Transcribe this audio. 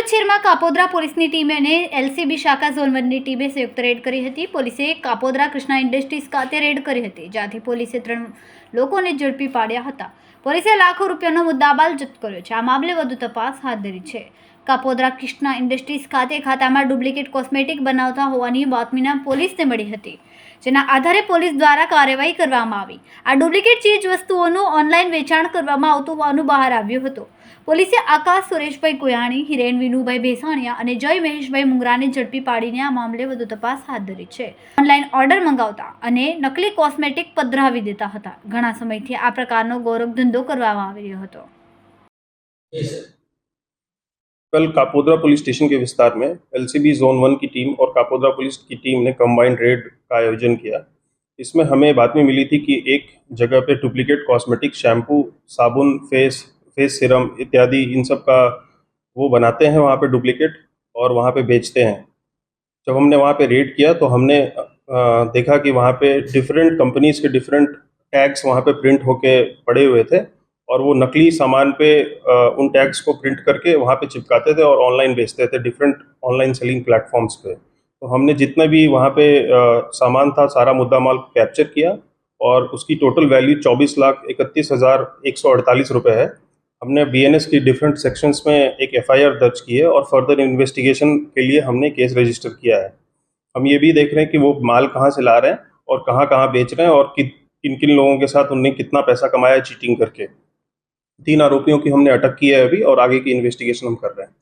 સુરત શહેરમાં કાપોદ્રા પોલીસની ટીમે અને એલસીબી શાખા ઝોન 1ની ટીમે સંયુક્ત રેડ કરી હતી। પોલીસે કાપોદ્રા કૃષ્ણા ઇન્ડસ્ટ્રીઝ ખાતે રેડ કરી હતી, જ્યાંથી પોલીસે 3 લોકોને ઝડપી પાડ્યા હતા। પોલીસે લાખો રૂપિયાનો મુદ્દામાલ જપ્ત કર્યો છે। આ મામલે વધુ તપાસ હાથ ધરી છે। કાપોદ્રા કૃષ્ણા ઇન્ડસ્ટ્રીઝ ખાતે ખાતામાં ડુપ્લિકેટ કોસ્મેટિક બનાવતા હોવાની બાતમીના પોલીસને મળી હતી, જેના આધારે પોલીસ દ્વારા કાર્યવાહી કરવામાં આવી। આ ડુપ્લિકેટ ચીજ વસ્તુઓનું ઓનલાઈન વેચાણ કરવામાં આવતું હોવાનું બહાર આવ્યું હતું। પોલીસે આકાશ સુરેશભાઈ કોયાણી, હિરેન વિનુભાઈ ભેસાણિયા અને જય મહેશભાઈ મુંગરાને ઝડપી પાડીને આ મામલે વધુ તપાસ હાથ ધરી છે। ઓનલાઈન ઓર્ડર મંગાવતા અને નકલી કોસ્મેટિક પધરાવી દેતા હતા। ઘણા સમયથી આ પ્રકારનો ગૌરવ ધંધો કરવામાં આવી રહ્યો હતો। कल कापोद्रा पुलिस स्टेशन के विस्तार में एलसीबी जोन 1 की टीम और कापोद्रा पुलिस की टीम ने कंबाइंड रेड का आयोजन किया। इसमें हमें बातमी मिली थी कि एक जगह पे डुप्लीकेट कॉस्मेटिक, शैम्पू, साबुन, फेस सीरम इत्यादि इन सब का वो बनाते हैं वहाँ पे डुप्लीकेट और वहाँ पे बेचते हैं। जब हमने वहाँ पे रेड किया तो हमने देखा कि वहाँ पे डिफरेंट कंपनीज के डिफरेंट टैग्स वहाँ पे प्रिंट होके पड़े हुए थे और वो नकली सामान पे उन टैग्स को प्रिंट करके वहाँ पे चिपकाते थे और ऑनलाइन बेचते थे डिफरेंट ऑनलाइन सेलिंग प्लेटफॉर्म्स पे। तो हमने जितना भी वहाँ पे सामान था सारा मुद्दा माल कैप्चर किया और उसकी टोटल वैल्यू 24,31,148 रुपये है। हमने बीएनएस की डिफरेंट सेक्शंस में एक एफआईआर दर्ज की है और फर्दर इन्वेस्टिगेशन के लिए हमने केस रजिस्टर किया है। हम ये भी देख रहे हैं कि वो माल कहाँ से ला रहे हैं और कहाँ बेच रहे हैं और किन किन लोगों के साथ उनने कितना पैसा कमाया चीटिंग करके। 3 आरोपियों की हमने अटक की है अभी और आगे की इन्वेस्टिगेशन हम कर रहे हैं।